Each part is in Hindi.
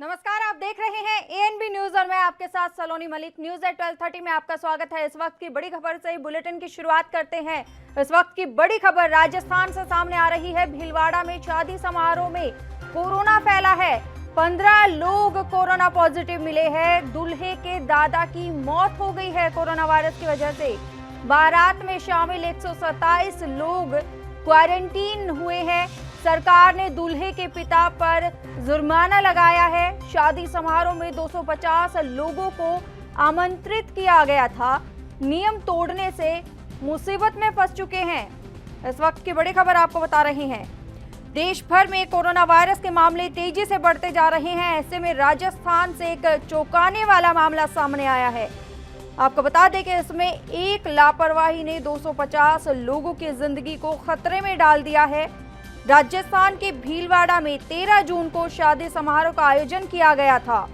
नमस्कार, आप देख रहे हैं एएनबी न्यूज और मैं आपके साथ सलोनी मलिक। न्यूज एट 12:30 में आपका स्वागत है। इस वक्त की बड़ी खबर से बुलेटिन की शुरुआत करते हैं। इस वक्त की बड़ी खबर राजस्थान से सामने आ रही है। भीलवाड़ा में शादी समारोह में कोरोना फैला है। 15 लोग कोरोना पॉजिटिव मिले हैं। दूल्हे के दादा की मौत हो गई है कोरोना वायरस की वजह से। बारात में शामिल 127 लोग क्वारंटीन हुए हैं। सरकार ने दूल्हे के पिता पर जुर्माना लगाया है। शादी समारोह में 250 लोगों को आमंत्रित किया गया था। नियम तोड़ने से मुसीबत में फंस चुके हैं। इस वक्त की बड़ी खबर आपको बता रहे हैं। देश भर में कोरोना वायरस के मामले तेजी से बढ़ते जा रहे हैं। ऐसे में राजस्थान से एक चौंकाने वाला मामला सामने आया है। आपको बता दें कि इसमें एक लापरवाही ने 250 लोगों की जिंदगी को खतरे में डाल दिया है। राजस्थान के भीलवाड़ा में 13 जून को शादी समारोह का आयोजन किया गया था।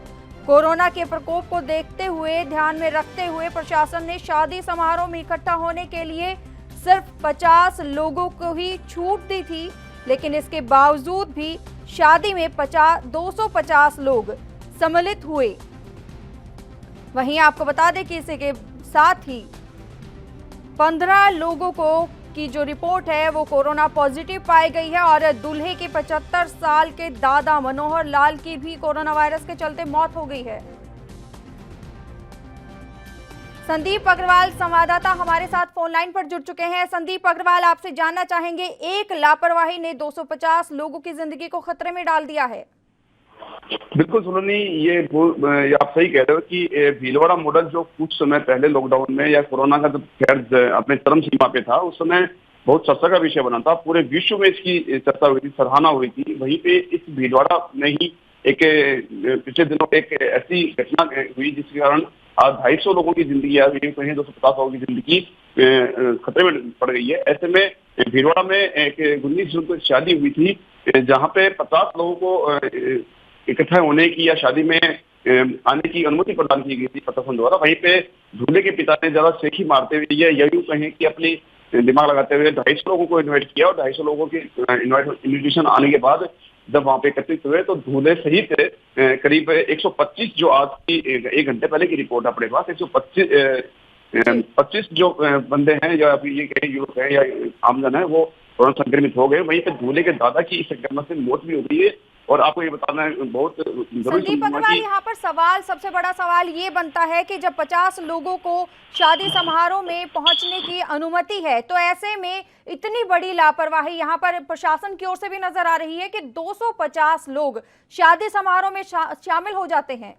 कोरोना के प्रकोप को देखते हुए ध्यान में रखते हुए प्रशासन ने शादी समारोह में इकट्ठा होने के लिए सिर्फ 50 लोगों को ही छूट दी थी, लेकिन इसके बावजूद भी शादी में 250 लोग सम्मिलित हुए। वहीं आपको बता दें कि इसी के साथ ही 15 लोगों को की जो रिपोर्ट है वो कोरोना पॉजिटिव पाई गई है और दूल्हे के 75 साल के दादा मनोहर लाल की भी कोरोना वायरस के चलते मौत हो गई है। संदीप अग्रवाल संवाददाता हमारे साथ फोन लाइन पर जुड़ चुके हैं। संदीप अग्रवाल, आपसे जानना चाहेंगे, एक लापरवाही ने 250 लोगों की जिंदगी को खतरे में डाल दिया है। बिल्कुल सुनोनी, ये आप सही कह रहे हो कि भीलवाड़ा मॉडल जो कुछ समय पहले लॉकडाउन में या कोरोना का जब खैर अपने चरम सीमा पे था, उस समय बहुत चर्चा का विषय बना था। पूरे विश्व में इसकी चर्चा हुई थी, सराहना हुई थी। वहीं पे इस भीलवाड़ा में ही एक पिछले दिनों एक ऐसी घटना हुई जिसके कारण आज 250 लोगों की जिंदगी, या कहीं 250 लोगों की जिंदगी खतरे में पड़ गई है। ऐसे में भीलवाड़ा में एक 19 जून को शादी हुई थी, जहाँ पे 50 लोगों को इकट्ठा होने की या शादी में आने की अनुमति प्रदान की गई थी प्रशासन द्वारा। वहीं पे दूल्हे के पिता ने ज्यादा सेखी मारते हुए या यूं कहें कि अपनी दिमाग लगाते हुए 250 लोगों को इनवाइट किया, और 250 लोगों की इन्विटेशन आने के बाद जब वहां पे एकत्रित हुए तो दूल्हे सहित करीब 125, जो आज की 1 घंटे पहले की रिपोर्ट अपने पास, 125 जो बंदे हैं या ये कहें युवक है या आमजन है, वो कोरोना संक्रमित हो गए। वहीं पे दूल्हे के दादा की इस संक्रमण से मौत भी हो गई है। और आपको ये बताना है बहुत जरूरी, संदीप अग्रवाल, यहाँ पर सबसे बड़ा सवाल ये बनता है कि जब 50 लोगों को शादी समारोह में पहुंचने की अनुमति है, तो ऐसे में इतनी बड़ी लापरवाही यहाँ पर प्रशासन की ओर से भी नजर आ रही है कि 250 लोग शादी समारोह में शामिल हो जाते हैं।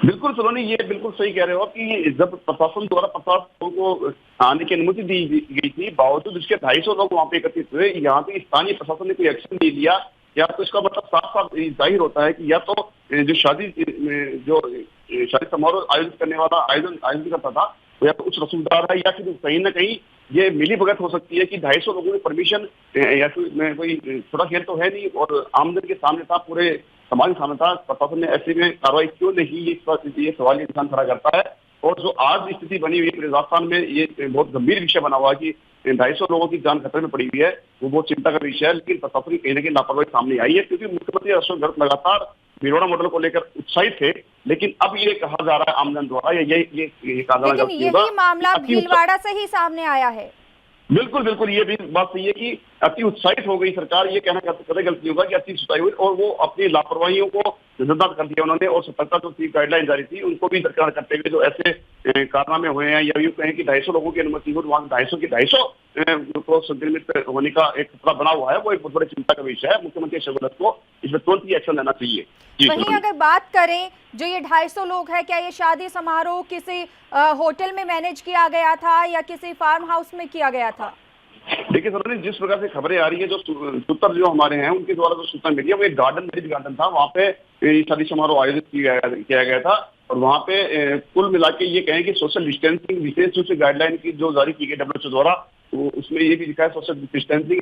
बिल्कुल सलोनी, ये बिल्कुल सही कह रहे हो कि जब प्रशासन द्वारा 50 लोगों को आने की अनुमति दी गई थी, बावजूद इसके 250 लोग वहाँ पे एकत्रित हुए। यहाँ पे स्थानीय प्रशासन ने कोई एक्शन नहीं लिया, या तो इसका मतलब साफ साफ जाहिर होता है कि या तो जो शादी समारोह आयोजित करने वाला आयोजन करता था वो या तो उच्च रसूखदार है, या फिर कहीं ना कहीं ये मिली भगत हो सकती है कि 250 लोगों की परमिशन, या फिर कोई छोटा खेल तो है नहीं और आमजन के सामने था, पूरे समाज के सामने था। प्रशासन ने ऐसे में कार्रवाई क्यों नहीं, ये सवाल इंसान खड़ा करता है। और जो आज स्थिति बनी हुई है राजस्थान में, ये बहुत गंभीर विषय बना हुआ है कि 250 लोगों की जान खतरे में पड़ी हुई है, वो बहुत चिंता का विषय है। लेकिन प्रशासन की कहीं ना कहीं लापरवाही सामने आई है, क्योंकि मुख्यमंत्री अशोक गहलोत लगातार भीलवाड़ा मॉडल को लेकर उत्साहित थे। लेकिन अब ये कहा जा रहा है आमजन द्वारा, ये कहा जा रहा है, यही मामला भीलवाड़ा से ही सामने आया है। बिल्कुल बिल्कुल, ये भी बात सही है कि अति उत्साहित हो गई सरकार। ये कहना कतई गलती होगा कि अति उत्साहित हुई, और वो अपनी लापरवाहियों को नजरअंदाज कर दिया उन्होंने। और सतर्कता जो थी, गाइडलाइन जारी थी, उनको भी दरकिनार करते हुए जो ऐसे कारनामे हुए हैं, या यूं कहें कि 250 लोगों की अनुमति हो, वहां 250 को संक्रमित होने का एक खतरा बना हुआ है, वो एक बहुत बड़ी चिंता का विषय है। मुख्यमंत्री अशोक गहलोत को इसमें तुरंत ही एक्शन लेना चाहिए। वहीं अगर बात करें, जो ये 250 लोग हैं, क्या ये शादी समारोह किसी होटल में मैनेज किया गया था या किसी फार्म हाउस में किया गया था? देखिए सर, जिस प्रकार से खबरें आ रही है, जो सूत्र जो हमारे हैं उनके द्वारा जो सूचना मिली है, वो एक मैरिज गार्डन था, वहाँ पे शादी समारोह आयोजित किया गया था। और वहाँ पे कुल मिला के ये कहें कि सोशल डिस्टेंसिंग विशेष रूप से गाइडलाइन की जो जारी की गई WHO द्वारा, तो उसमें ये भी लिखा है सोशल डिस्टेंसिंग,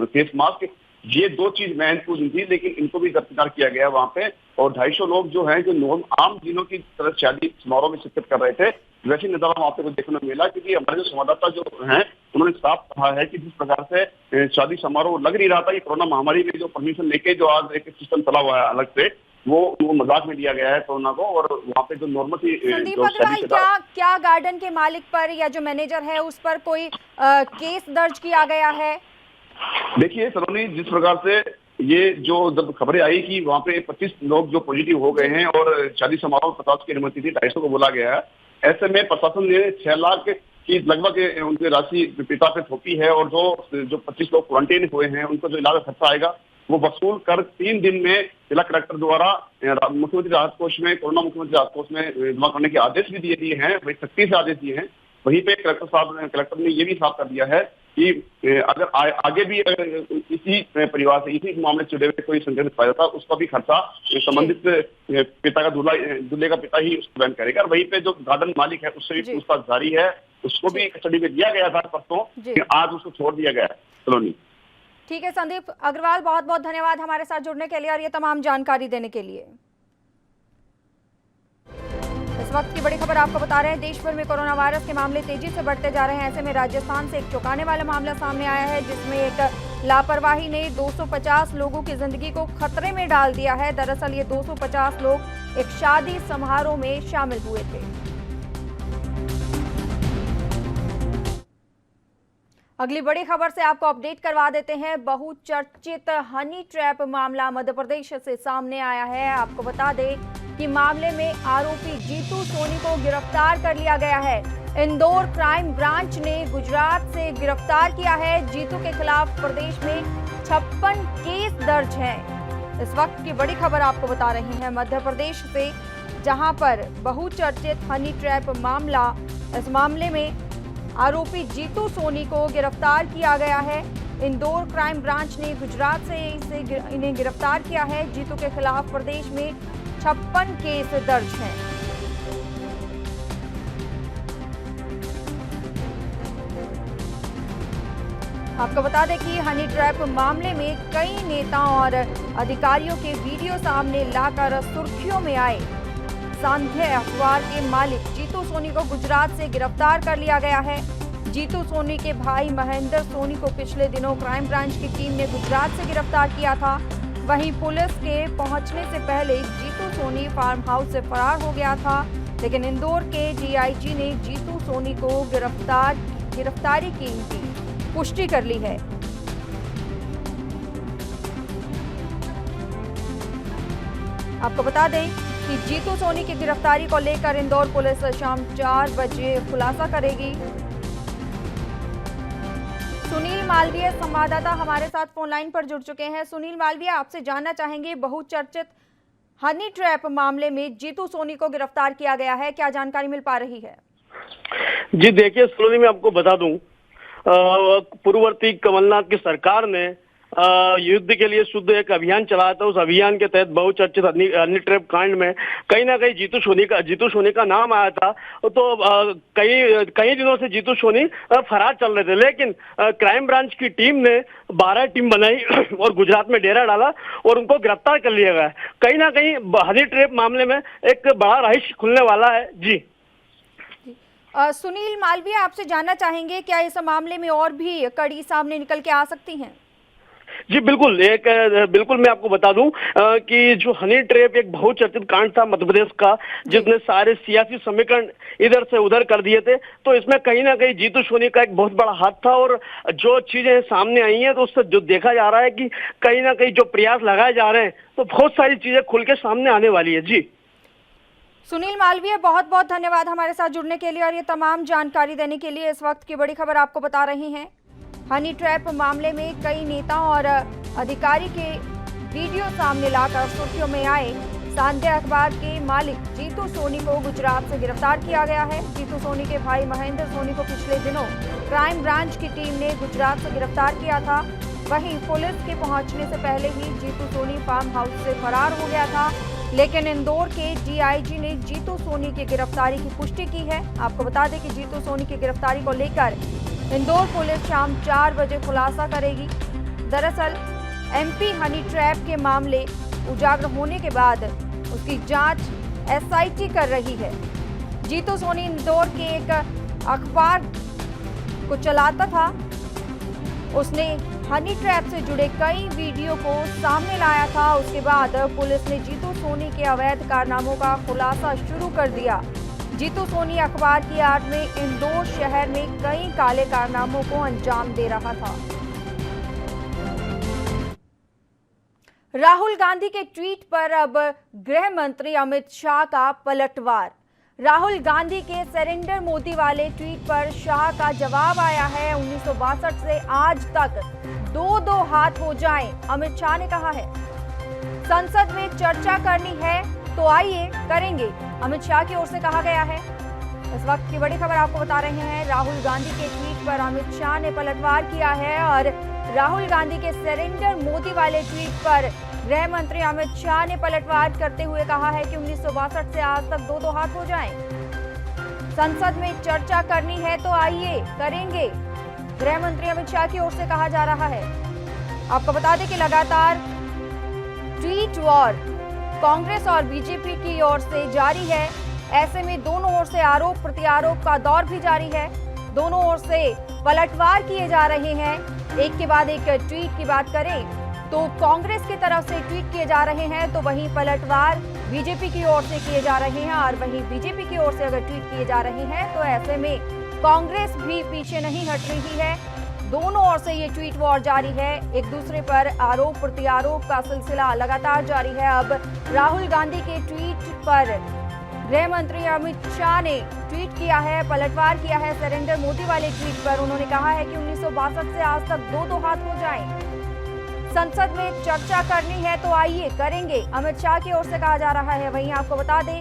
फेस मास्क, ये 2 चीज महत्वपूर्ण थी। लेकिन इनको भी दरकिनार किया गया वहाँ पे। और 250 लोग जो हैं, जो आम दिनों की तरह शादी समारोह में शिरकत कर रहे थे, वैसे नजारा वहाँ पे को देखने को मिला। क्योंकि हमारे जो संवाददाता जो हैं, उन्होंने साफ कहा है कि जिस प्रकार से शादी समारोह लग नहीं रहा था, ये कोरोना महामारी में जो परमिशन लेके जो आज एक सिस्टम चला हुआ है अलग से, वो मजाक में लिया गया है कोरोना को, और वहाँ पे जो नॉर्मल सी संदीप जो अग्रवाल, क्या गार्डन के मालिक पर या जो मैनेजर है उस पर कोई केस दर्ज किया गया है? देखिए सलोनी, जिस प्रकार से ये जो जब खबरें आई कि वहाँ पे 25 लोग जो पॉजिटिव हो गए हैं और शादी समारोह 50 की अनुमति थी, 250 को बोला गया है, ऐसे में प्रशासन ने 6 लाख की लगभग उनकी राशि पिता पे थोपी है, और जो 25 लोग क्वारंटीन हुए हैं उनको जो इलाज खर्चा आएगा वो वसूल कर 3 दिन में जिला कलेक्टर द्वारा मुख्यमंत्री राहत कोष में, कोरोना मुख्यमंत्री राहत कोष में जमा करने के आदेश भी दिए हैं, वही सख्ती से आदेश दिए हैं। वहीं पे कलेक्टर ने ये भी साफ कर दिया है कि अगर आगे भी इसी परिवार से इसी मामले से जुड़े हुए कोई संदिग्ध पाया जाता है, उसका भी खर्चा संबंधित पिता का दूल्हे का पिता ही उसको वहन करेगा। और वहीं पे जो गार्डन मालिक है उससे भी पूछताछ जारी है, उसको भी कस्टडी में दिया गया था परसों, आज उसको छोड़ दिया गया है। सलोनी, ठीक है संदीप अग्रवाल, बहुत बहुत धन्यवाद हमारे साथ जुड़ने के लिए और ये तमाम जानकारी देने के लिए। इस वक्त की बड़ी खबर आपको बता रहे हैं, देश भर में कोरोना वायरस के मामले तेजी से बढ़ते जा रहे हैं। ऐसे में राजस्थान से एक चौंकाने वाला मामला सामने आया है, जिसमें एक लापरवाही ने 250 लोगों की जिंदगी को खतरे में डाल दिया है। दरअसल ये 250 लोग एक शादी समारोह में शामिल हुए थे। अगली बड़ी खबर से आपको अपडेट करवा देते हैं। बहुचर्चित हनी ट्रैप मामला मध्य प्रदेश से सामने आया है। आपको बता दें कि मामले में आरोपी जीतू सोनी को गिरफ्तार कर लिया गया है। इंदौर क्राइम ब्रांच ने गुजरात से गिरफ्तार किया है। जीतू के खिलाफ प्रदेश में 56 केस दर्ज हैं। इस वक्त की बड़ी खबर आपको बता रही है मध्य प्रदेश से, जहां पर बहुचर्चित हनी ट्रैप मामला, इस मामले में आरोपी जीतू सोनी को गिरफ्तार किया गया है। इंदौर क्राइम ब्रांच ने गुजरात से इन्हें गिरफ्तार किया है। जीतू के खिलाफ प्रदेश में 56 केस दर्ज हैं। आपको बता दें कि हनी ट्रैप मामले में कई नेताओं और अधिकारियों के वीडियो सामने लाकर सुर्खियों में आए। सांध्य अखबार के मालिक जीतू सोनी को गुजरात से गिरफ्तार कर लिया गया है। जीतू सोनी के भाई महेंद्र सोनी को पिछले दिनों क्राइम ब्रांच की टीम ने गुजरात से गिरफ्तार किया था। वहीं पुलिस के पहुंचने से पहले जीतू सोनी फार्म हाउस से फरार हो गया था, लेकिन इंदौर के डीआईजी ने जीतू सोनी को गिरफ्तारी की पुष्टि कर ली है। आपको बता दें कि जीतू सोनी की गिरफ्तारी को लेकर इंदौर पुलिस शाम 4 बजे खुलासा करेगी। सुनील मालवीय संवाददाता हमारे साथ फोन लाइन पर जुड़ चुके हैं। सुनील मालवीय, आपसे जानना चाहेंगे, बहुचर्चित हनी ट्रैप मामले में जीतू सोनी को गिरफ्तार किया गया है, क्या जानकारी मिल पा रही है? जी देखिए सलोनी, मैं आपको बता दूं, पूर्ववर्ती कमलनाथ की सरकार ने युद्ध के लिए शुद्ध एक अभियान चलाया था। उस अभियान के तहत बहुचर्चित हनी ट्रैप कांड में कहीं ना कहीं जीतू सोनी का नाम आया था। तो कई दिनों से जीतू सोनी फरार चल रहे थे, लेकिन क्राइम ब्रांच की टीम ने 12 टीम बनाई और गुजरात में डेरा डाला और उनको गिरफ्तार कर लिया गया। कहीं ना कहीं हनी ट्रैप मामले में एक बड़ा रहस्य खुलने वाला है। जी सुनील मालवीय, आपसे जानना चाहेंगे, क्या इस मामले में और भी कड़ी सामने निकल के आ सकती हैं? जी बिल्कुल मैं आपको बता दूं कि जो हनी ट्रैप एक बहुचर्चित कांड था मध्य प्रदेश का, जिसने सारे सियासी समीकरण इधर से उधर कर दिए थे। तो इसमें कहीं ना कहीं जीतू सोनी का एक बहुत बड़ा हाथ था, और जो चीजें सामने आई हैं तो उससे जो देखा जा रहा है कि कहीं ना कहीं जो प्रयास लगाए जा रहे हैं तो बहुत सारी चीजें खुल के सामने आने वाली है। जी सुनील मालवीय, बहुत बहुत धन्यवाद हमारे साथ जुड़ने के लिए और ये तमाम जानकारी देने के लिए। इस वक्त की बड़ी खबर आपको बता रही हैं, हनी ट्रैप मामले में कई नेताओं और अधिकारी के वीडियो सामने लाकर सुर्खियों में आए। सांध्य अखबार के मालिक जीतू सोनी को गुजरात से गिरफ्तार किया गया है। जीतू सोनी के भाई महेंद्र सोनी को पिछले दिनों क्राइम ब्रांच की टीम ने गुजरात से गिरफ्तार किया था। वहीं पुलिस के पहुंचने से पहले ही जीतू सोनी फार्म हाउस से फरार हो गया था, लेकिन इंदौर के डीआईजी ने जीतू सोनी की गिरफ्तारी की पुष्टि की है। आपको बता दें कि जीतू सोनी की गिरफ्तारी को लेकर इंदौर पुलिस शाम 4 बजे खुलासा करेगी। दरअसल एमपी हनी ट्रैप के मामले उजागर होने के बाद उसकी जांच एसआईटी कर रही है। जीतू सोनी इंदौर के एक अखबार को चलाता था। उसने हनी ट्रैप से जुड़े कई वीडियो को सामने लाया था। उसके बाद पुलिस ने जीतू सोनी के अवैध कारनामों का खुलासा शुरू कर दिया। जीतू सोनी अखबार की आड़ में इंदौर शहर में कई काले कारनामों को अंजाम दे रहा था। राहुल गांधी के ट्वीट पर अब गृह मंत्री अमित शाह का पलटवार। राहुल गांधी के सरेंडर मोदी वाले ट्वीट पर शाह का जवाब आया है। 1962 से आज तक दो हाथ हो जाएं, अमित शाह ने कहा है। संसद में चर्चा करनी है तो आइए करेंगे, अमित शाह की ओर से कहा गया है। इस वक्त की बड़ी खबर आपको बता रहे हैं। राहुल गांधी के ट्वीट पर अमित शाह ने पलटवार किया है और राहुल गांधी के सरेंडर मोदी वाले ट्वीट पर गृह मंत्री अमित शाह ने पलटवार करते हुए कहा है कि 1962 से आज तक दो हाथ हो जाएं। संसद में चर्चा करनी है तो आइए करेंगे, गृह मंत्री अमित शाह की ओर से कहा जा रहा है। आपको बता दें कि लगातार ट्वीट वॉर कांग्रेस और बीजेपी की ओर से जारी है। ऐसे में दोनों ओर से आरोप प्रत्यारोप का दौर भी जारी है। दोनों ओर से पलटवार किए जा रहे हैं। एक के बाद एक ट्वीट की बात करें तो कांग्रेस की तरफ से ट्वीट किए जा रहे हैं, तो वहीं पलटवार बीजेपी की ओर से किए जा रहे हैं। और वहीं बीजेपी की ओर से अगर ट्वीट किए जा रहे हैं तो ऐसे में कांग्रेस भी पीछे नहीं हट रही है। दोनों ओर से ये ट्वीट वॉर जारी है। एक दूसरे पर आरोप प्रत्यारोप का सिलसिला लगातार जारी है। अब राहुल गांधी के ट्वीट पर गृह मंत्री अमित शाह ने ट्वीट किया है, पलटवार किया है सरेंडर मोदी वाले ट्वीट पर। उन्होंने कहा है कि 1962 से आज तक दो हाथ हो जाएं। संसद में चर्चा करनी है तो आइए करेंगे, अमित शाह की ओर से कहा जा रहा है। वहीं आपको बता दें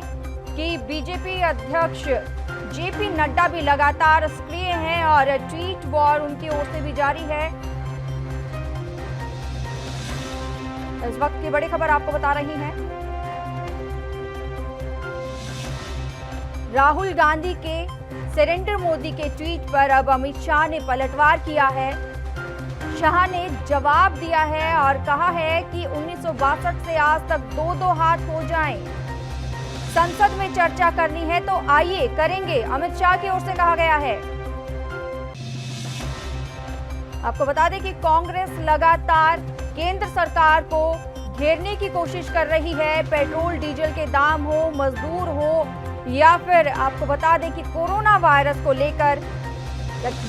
कि बीजेपी अध्यक्ष जेपी नड्डा भी लगातार सक्रिय हैं और ट्वीट वॉर उनकी ओर से भी जारी है। इस वक्त की बड़ी खबर आपको बता रही हैं। राहुल गांधी के सरेंडर मोदी के ट्वीट पर अब अमित शाह ने पलटवार किया है। शाह ने जवाब दिया है और कहा है कि 1962 से आज तक दो हाथ हो जाएं। संसद में चर्चा करनी है तो आइए करेंगे, अमित शाह की ओर से कहा गया है। आपको बता दें कि कांग्रेस लगातार केंद्र सरकार को घेरने की कोशिश कर रही है। पेट्रोल डीजल के दाम हो, मजदूर हो, या फिर आपको बता दें कि कोरोना वायरस को लेकर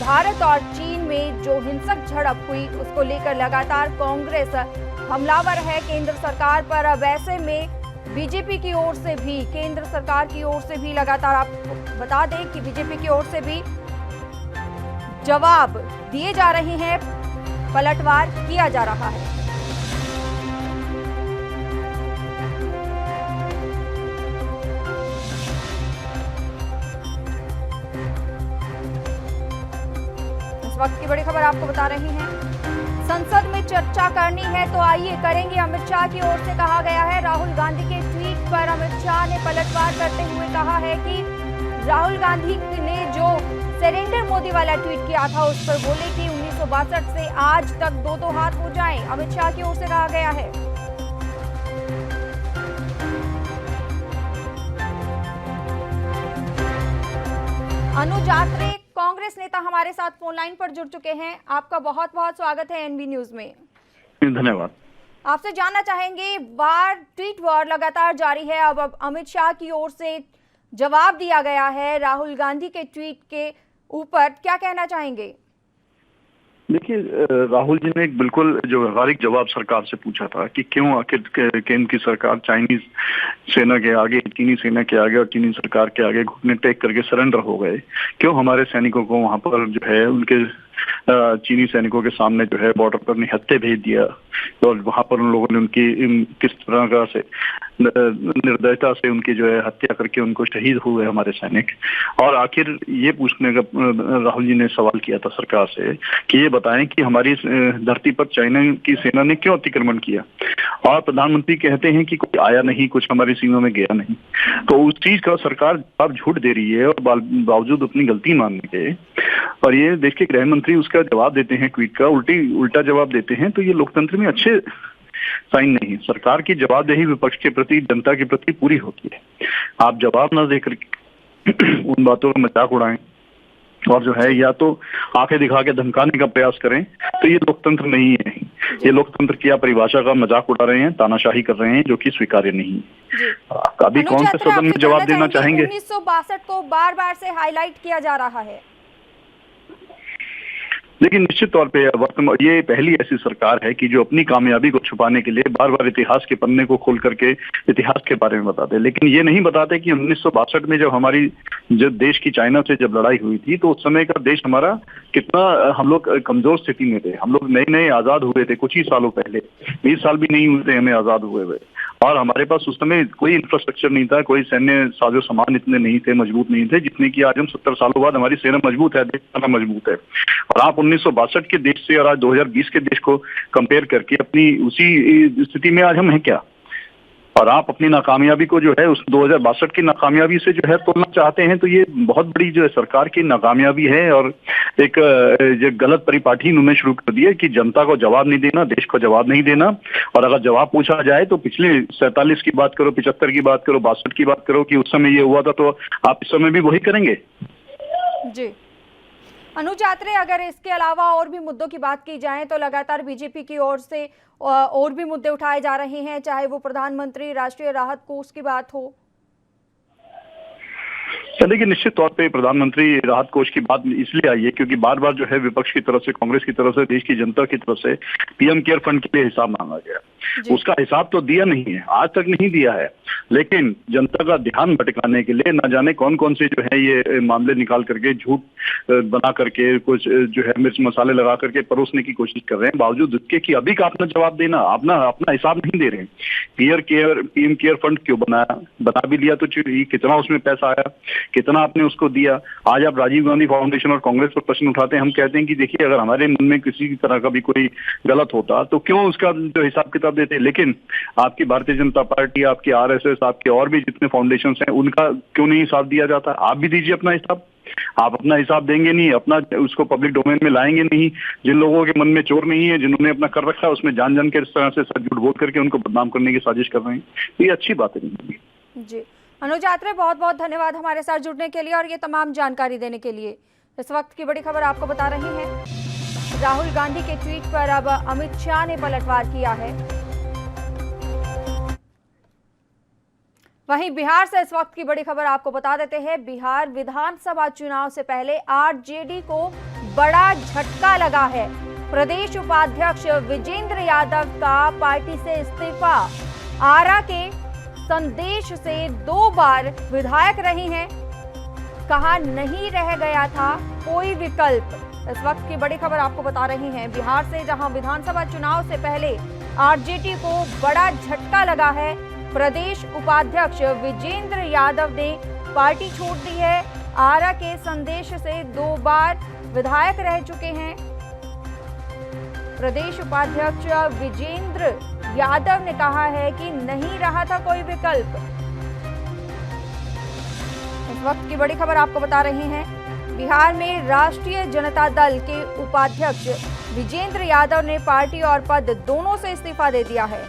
भारत और चीन में जो हिंसक झड़प हुई उसको लेकर लगातार कांग्रेस हमलावर है केंद्र सरकार पर। अब ऐसे में बीजेपी की ओर से भी, केंद्र सरकार की ओर से भी लगातार आपको बता दें कि बीजेपी की ओर से भी जवाब दिए जा रहे हैं, पलटवार किया जा रहा है। वक्त की बड़ी खबर आपको बता रही हैं। संसद में चर्चा करनी है तो आइए करेंगे, अमित शाह की ओर से कहा गया है। राहुल गांधी के ट्वीट पर अमित शाह ने पलटवार करते हुए कहा है कि राहुल गांधी ने जो सरेंडर मोदी वाला ट्वीट किया था उस पर बोले कि 1962 से आज तक दो हाथ हो जाएं, अमित शाह की ओर से कहा गया है। अनुज आत्रे कांग्रेस नेता हमारे साथ फोन लाइन पर जुड़ चुके हैं। आपका बहुत बहुत स्वागत है एनबी न्यूज में। धन्यवाद। आपसे जानना चाहेंगे, ट्वीट वॉर लगातार जारी है। अब अमित शाह की ओर से जवाब दिया गया है राहुल गांधी के ट्वीट के ऊपर, क्या कहना चाहेंगे? देखिए, राहुल जी ने एक बिल्कुल जो व्यवहारिक जवाब सरकार से पूछा था कि क्यों आखिर केंद्र की सरकार चाइनीज सेना के आगे, चीनी सेना के आगे और चीनी सरकार के आगे घुटने टेक करके सरेंडर हो गए। क्यों हमारे सैनिकों को वहां पर जो है उनके चीनी सैनिकों के सामने जो है बॉर्डर पर निहत्थे भेज दिया और वहां पर उन लोगों ने उनकी किस तरह का से निर्दयता से उनकी जो है हत्या करके उनको शहीद हुए हमारे सैनिक। और आखिर ये पूछने का राहुल जी ने सवाल किया था सरकार से कि ये बताएं कि हमारी धरती पर चाइना की सेना ने क्यों अतिक्रमण किया। और प्रधानमंत्री कहते हैं कि कोई आया नहीं, कुछ हमारी सीमा में गया नहीं। तो उस चीज का सरकार अब झूठ दे रही है और बावजूद अपनी गलती मानने के। और ये देश के गृह मंत्री उसका जवाब देते हैं, ट्वीट का उल्टा जवाब देते हैं। तो ये लोकतंत्र में अच्छे साइन नहीं। सरकार की जवाबदेही विपक्ष के प्रति, जनता के प्रति पूरी होती है। आप जवाब न देकर उन बातों का मजाक उड़ाएं और जो है या तो आंखें दिखा के धमकाने का प्रयास करें, तो ये लोकतंत्र नहीं है। ये लोकतंत्र की आप परिभाषा का मजाक उड़ा रहे हैं, तानाशाही कर रहे हैं, जो कि स्वीकार्य नहीं है। अभी कौन से सदन में जवाब देना चाहेंगे? 1962 को बार बार से हाईलाइट किया जा रहा है। लेकिन निश्चित तौर पे वर्तमान ये पहली ऐसी सरकार है कि जो अपनी कामयाबी को छुपाने के लिए बार बार इतिहास के पन्ने को खोल करके इतिहास के बारे में बताते हैं, लेकिन ये नहीं बताते कि 1962 में जब हमारी जो देश की चाइना से जब लड़ाई हुई थी तो उस समय का देश हमारा कितना हम लोग कमजोर स्थिति में थे। हम लोग नए नए आजाद हुए थे कुछ ही सालों पहले, 20 साल भी नहीं हुए थे हमें आजाद हुए हुए, और हमारे पास उस समय कोई इंफ्रास्ट्रक्चर नहीं था, कोई सैन्य साजो सामान इतने नहीं थे, मजबूत नहीं थे जितने की आज हम 70 सालों बाद हमारी सेना मजबूत है, देश सारा मजबूत है। और आप 1962 के देश से और आज 2020 के देश को कंपेयर करके अपनी उसी स्थिति में आज हम हैं क्या? और आप अपनी नाकामयाबी को जो है उस 2062 की नाकामयाबी से जो है तोड़ना चाहते हैं, तो ये बहुत बड़ी जो है सरकार की नाकामयाबी है। और एक जो गलत परिपाटी इन्होंने शुरू कर दी है कि जनता को जवाब नहीं देना, देश को जवाब नहीं देना, और अगर जवाब पूछा जाए तो पिछले 47 की बात करो, 75 की बात करो, 62 की बात करो कि उस समय ये हुआ था, तो आप इस समय भी वही करेंगे। जी अनुज यात्रे, अगर इसके अलावा और भी मुद्दों की बात की जाए तो लगातार बीजेपी की ओर से और भी मुद्दे उठाए जा रहे हैं, चाहे वो प्रधानमंत्री राष्ट्रीय राहत कोष की बात हो। देखिए, निश्चित तौर पे प्रधानमंत्री राहत कोष की बात इसलिए आई है क्योंकि बार बार जो है विपक्ष की तरफ से, कांग्रेस की तरफ से, देश की जनता की तरफ से पीएम केयर फंड के लिए हिसाब मांगा गया। उसका हिसाब तो दिया नहीं है, आज तक नहीं दिया है, लेकिन जनता का ध्यान भटकाने के लिए न जाने कौन कौन से जो है ये मामले निकाल करके, झूठ बना करके, कुछ जो है मिर्च मसाले लगा करके परोसने की कोशिश कर रहे हैं, बावजूद इसके कि अभी का अपना जवाब देना, अपना हिसाब नहीं दे रहे हैं। पीएम केयर फंड क्यों बना भी लिया तो कितना उसमें पैसा आया, कितना आपने उसको दिया? आज आप राजीव गांधी फाउंडेशन और कांग्रेस पर प्रश्न उठाते हैं। हम कहते हैं कि देखिए, अगर हमारे मन में किसी तरह का भी कोई गलत होता तो क्यों उसका जो हिसाब किताब देते, लेकिन आपकी भारतीय जनता पार्टी, आपकी आरएसएस, आपके और भी जितने फाउंडेशन हैं, उनका क्यों नहीं हिसाब दिया जाता? आप भी दीजिए अपना हिसाब। आप अपना हिसाब देंगे नहीं, अपना उसको पब्लिक डोमेन में लाएंगे नहीं। जिन लोगों के मन में चोर नहीं है, जिन्होंने अपना कर रखा है, उसमें जान जान के इस तरह से सच झूठ बोल करके उनको बदनाम करने की साजिश कर रहे हैं, तो ये अच्छी बात नहीं। जी अनुज यात्रे, बहुत बहुत धन्यवाद हमारे साथ जुड़ने के लिए और ये तमाम जानकारी देने के लिए। इस वक्त की बड़ी खबर आपको बता रहे हैं, राहुल गांधी के ट्वीट पर अब अमित शाह ने पलटवार किया है। वहीं बिहार से इस वक्त की बड़ी खबर आपको बता देते हैं, बिहार विधानसभा चुनाव से पहले आरजेडी को बड़ा झटका लगा है। प्रदेश उपाध्यक्ष विजेंद्र यादव का पार्टी से इस्तीफा। आरा के संदेश से 2 बार विधायक रही हैं, कहा नहीं रह गया था कोई विकल्प। इस वक्त की बड़ी खबर आपको बता रही हैं, बिहार से, जहां विधानसभा चुनाव से पहले आरजेडी को बड़ा झटका लगा है। प्रदेश उपाध्यक्ष विजेंद्र यादव ने पार्टी छोड़ दी है। आरा के संदेश से 2 बार विधायक रह चुके हैं। प्रदेश उपाध्यक्ष विजेंद्र यादव ने कहा है कि नहीं रहा था कोई विकल्प। इस वक्त की बड़ी खबर आपको बता रहे हैं, बिहार में राष्ट्रीय जनता दल के उपाध्यक्ष विजेंद्र यादव ने पार्टी और पद दोनों से इस्तीफा दे दिया है।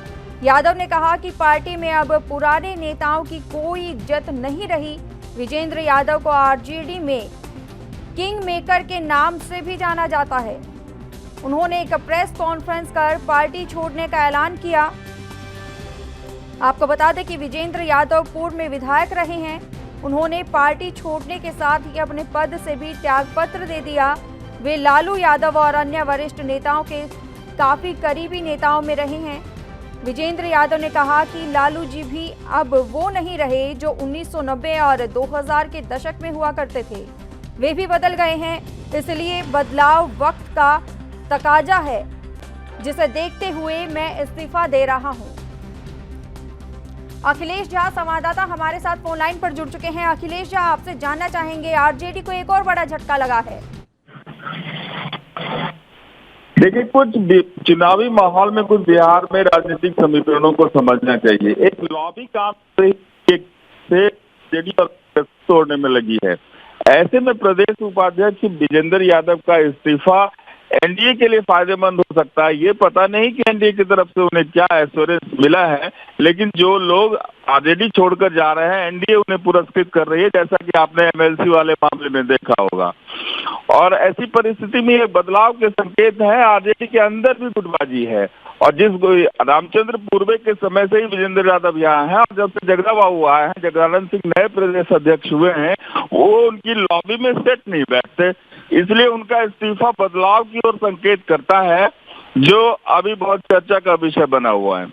यादव ने कहा कि पार्टी में अब पुराने नेताओं की कोई इज्जत नहीं रही। विजेंद्र यादव को आरजेडी में किंग मेकर के नाम से भी जाना जाता है। उन्होंने एक प्रेस कॉन्फ्रेंस कर पार्टी छोड़ने का ऐलान किया। आपको बता दें कि विजेंद्र यादव पूर्व में विधायक रहे हैं। उन्होंने पार्टी छोड़ने के साथ ही अपने पद से भी त्यागपत्र दे दिया। वे लालू यादव और अन्य वरिष्ठ नेताओं के काफी करीबी नेताओं में रहे हैं। विजेंद्र यादव ने कहा कि लालू जी भी अब वो नहीं रहे जो 1990 और 2000 के दशक में हुआ करते थे। वे भी बदल गए हैं, इसलिए बदलाव वक्त का तकाजा है, जिसे देखते हुए मैं इस्तीफा दे रहा हूं। अखिलेश झा संवाददाता हमारे साथ फोन लाइन पर जुड़ चुके हैं। अखिलेश झा, आपसे जानना चाहेंगे, आरजेडी को एक और बड़ा झटका लगा है। देखिए, कुछ चुनावी माहौल में कुछ बिहार में राजनीतिक समीकरणों को समझना चाहिए। एक लॉबी काम से जेडी और तोड़ने में लगी है। ऐसे में प्रदेश उपाध्यक्ष विजेंद्र यादव का इस्तीफा एनडीए के लिए फायदेमंद हो सकता है। ये पता नहीं कि एनडीए की तरफ से उन्हें क्या एश्योरेंस मिला है, लेकिन जो लोग आरजेडी छोड़कर जा रहे हैं एनडीए उन्हें पुरस्कृत कर रही है, जैसा कि आपने एमएलसी वाले मामले में देखा होगा। और ऐसी परिस्थिति में एक बदलाव के संकेत है। आरजेडी के अंदर भी गुटबाजी है, और जिस रामचंद्र पूर्वे के समय से ही विजेंद्र यादव यहाँ है, और जब से जगदा बाबू आए हैं, जगदानंद सिंह नए प्रदेश अध्यक्ष हुए हैं, वो उनकी लॉबी में सेट नहीं बैठते, इसलिए उनका इस्तीफा बदलाव की ओर संकेत करता है, जो अभी बहुत चर्चा का विषय बना हुआ है।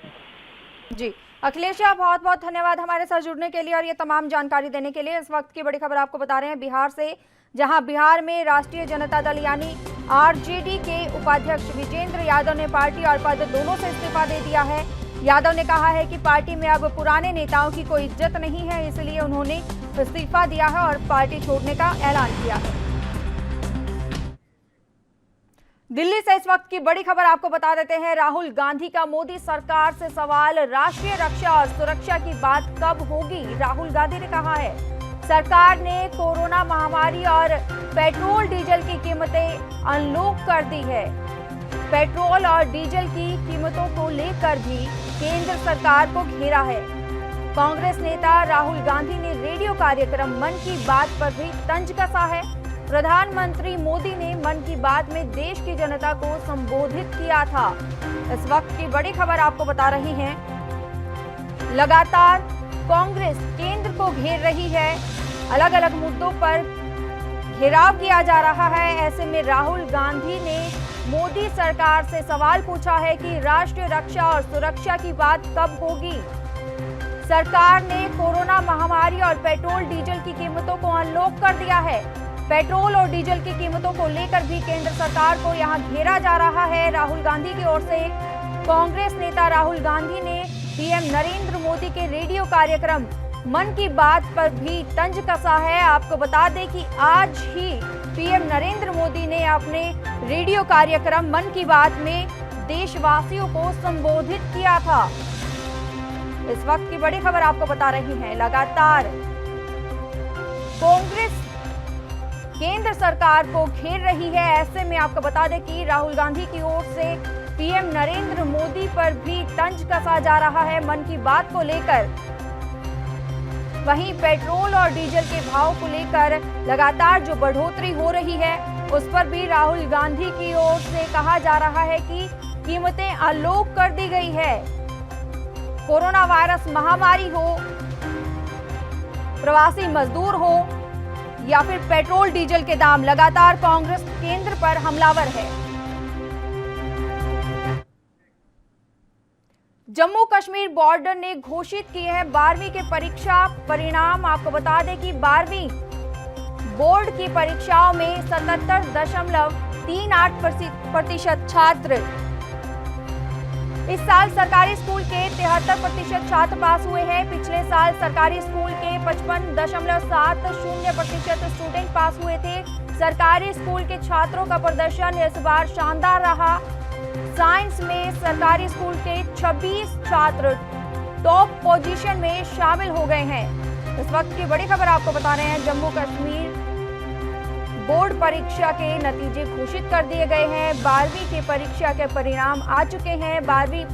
जी अखिलेश, आप बहुत बहुत धन्यवाद हमारे साथ जुड़ने के लिए और ये तमाम जानकारी देने के लिए। इस वक्त की बड़ी खबर आपको बता रहे हैं बिहार से, जहां बिहार में राष्ट्रीय जनता दल यानी आरजेडी के उपाध्यक्ष विजेंद्र यादव ने पार्टी और पद दोनों से इस्तीफा दे दिया है। यादव ने कहा है कि पार्टी में अब पुराने नेताओं की कोई इज्जत नहीं है, इसलिए उन्होंने इस्तीफा दिया है और पार्टी छोड़ने का ऐलान किया है। दिल्ली से इस वक्त की बड़ी खबर आपको बता देते हैं। राहुल गांधी का मोदी सरकार से सवाल, राष्ट्रीय रक्षा और सुरक्षा की बात कब होगी? राहुल गांधी ने कहा है सरकार ने कोरोना महामारी और पेट्रोल डीजल की कीमतें अनलॉक कर दी है। पेट्रोल और डीजल की कीमतों को लेकर भी केंद्र सरकार को घेरा है। कांग्रेस नेता राहुल गांधी ने रेडियो कार्यक्रम मन की बात पर भी तंज कसा है। प्रधानमंत्री मोदी ने मन की बात में देश की जनता को संबोधित किया था। इस वक्त की बड़ी खबर आपको बता रही हैं, लगातार कांग्रेस केंद्र को घेर रही है, अलग अलग मुद्दों पर घेराव किया जा रहा है। ऐसे में राहुल गांधी ने मोदी सरकार से सवाल पूछा है कि राष्ट्रीय रक्षा और सुरक्षा की बात कब होगी? सरकार ने कोरोना महामारी और पेट्रोल डीजल की कीमतों को अनलॉक कर दिया है। पेट्रोल और डीजल की कीमतों को लेकर भी केंद्र सरकार को यहां घेरा जा रहा है। राहुल गांधी की ओर से कांग्रेस नेता राहुल गांधी ने पीएम नरेंद्र मोदी के रेडियो कार्यक्रम मन की बात पर भी तंज कसा है। आपको बता दें कि आज ही पीएम नरेंद्र मोदी ने अपने रेडियो कार्यक्रम मन की बात में देशवासियों को संबोधित किया था। इस वक्त की बड़ी खबर आपको बता रही है, लगातार कांग्रेस केंद्र सरकार को घेर रही है। ऐसे में आपको बता दें कि राहुल गांधी की ओर से पीएम नरेंद्र मोदी पर भी तंज कसा जा रहा है मन की बात को लेकर। वहीं पेट्रोल और डीजल के भाव को लेकर लगातार जो बढ़ोतरी हो रही है, उस पर भी राहुल गांधी की ओर से कहा जा रहा है कि कीमतें अनलॉक कर दी गई है। कोरोना वायरस महामारी हो, प्रवासी मजदूर हो या फिर पेट्रोल डीजल के दाम, लगातार कांग्रेस केंद्र पर हमलावर है। जम्मू कश्मीर बॉर्डर ने घोषित किए हैं 12वीं के परीक्षा परिणाम। आपको बता दें कि 12वीं बोर्ड की परीक्षाओं में 77.38% छात्र, इस साल सरकारी स्कूल के 73% छात्र पास हुए हैं। पिछले साल सरकारी स्कूल के 55.70% स्टूडेंट पास हुए थे। सरकारी स्कूल के छात्रों का प्रदर्शन इस बार शानदार रहा। साइंस में सरकारी स्कूल के 26 छात्र टॉप पोजीशन में शामिल हो गए हैं। इस वक्त की बड़ी खबर आपको बता रहे हैं, जम्मू कश्मीर बोर्ड परीक्षा के नतीजे घोषित कर दिए गए हैं। 12वीं की परीक्षा के परिणाम आ चुके हैं। 12वीं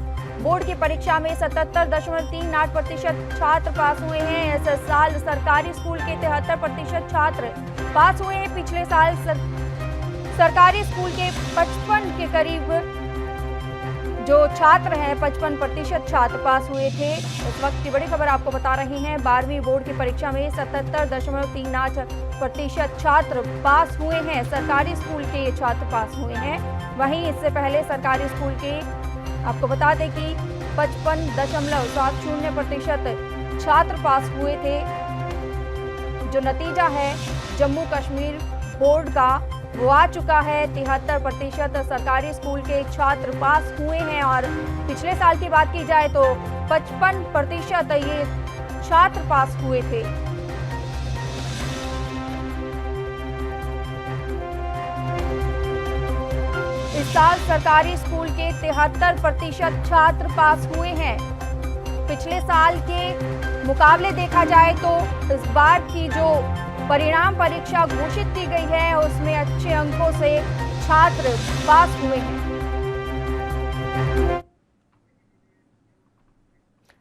बोर्ड की परीक्षा में 77.38% छात्र पास हुए हैं। इस साल सरकारी स्कूल के 73% छात्र पास हुए हैं। पिछले साल सरकारी स्कूल के 55 के करीब जो छात्र हैं, 55% छात्र पास हुए थे। इस वक्त की बड़ी खबर आपको बता रही हैं, 12वीं बोर्ड की परीक्षा में 77.38% छात्र पास हुए हैं। सरकारी स्कूल के ये छात्र पास हुए हैं। वहीं इससे पहले सरकारी स्कूल के आपको बता दें कि 55.70% छात्र पास हुए थे। जो नतीजा है जम्मू कश्मीर बोर्ड का वो आ चुका है। 73% सरकारी स्कूल के छात्र पास हुए हैं और पिछले साल की बात की जाए तो 55% ये छात्र पास हुए थे। इस साल सरकारी स्कूल के 73% छात्र पास हुए हैं। पिछले साल के मुकाबले देखा जाए तो इस बार की जो परिणाम परीक्षा घोषित की गई है उसमें अच्छे अंकों से छात्र पास हुए हैं।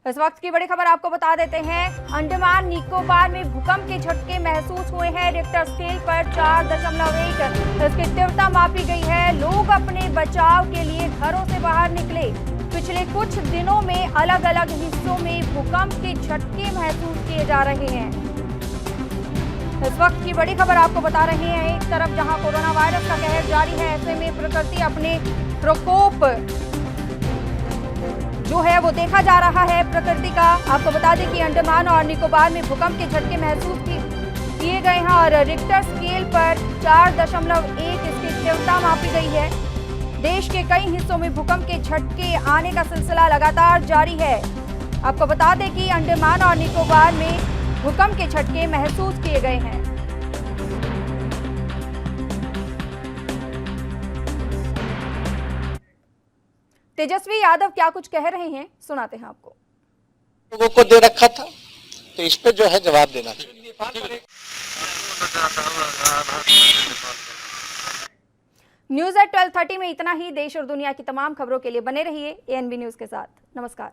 इस वक्त की बड़ी खबर आपको बता देते हैं, अंडमान निकोबार में भूकंप के झटके महसूस हुए हैं। रिक्टर स्केल पर 4.1 इसकी तीव्रता मापी गई है। लोग अपने बचाव के लिए घरों से बाहर निकले। पिछले कुछ दिनों में अलग अलग हिस्सों में भूकंप के झटके महसूस किए जा रहे हैं। इस वक्त की बड़ी खबर आपको बता रहे हैं, एक तरफ जहां कोरोना वायरस का कहर जारी है, ऐसे में प्रकृति अपने प्रकोप जो है वो देखा जा रहा है प्रकृति का। आपको बता दें कि अंडमान और निकोबार में भूकंप के झटके महसूस किए गए हैं और रिक्टर स्केल पर 4.1 इसकी तीव्रता मापी गई है। देश के कई हिस्सों में भूकंप के झटके आने का सिलसिला लगातार जारी है। आपको बता दें कि अंडमान और निकोबार में भूकंप के झटके महसूस किए गए हैं। तेजस्वी यादव क्या कुछ कह रहे हैं, सुनाते हैं आपको। लोगों को दे रखा था तो इस पे जो है जवाब देना चाहिए। न्यूज़ एट 12:30 में इतना ही। देश और दुनिया की तमाम खबरों के लिए बने रहिए ANB न्यूज़ के साथ। नमस्कार।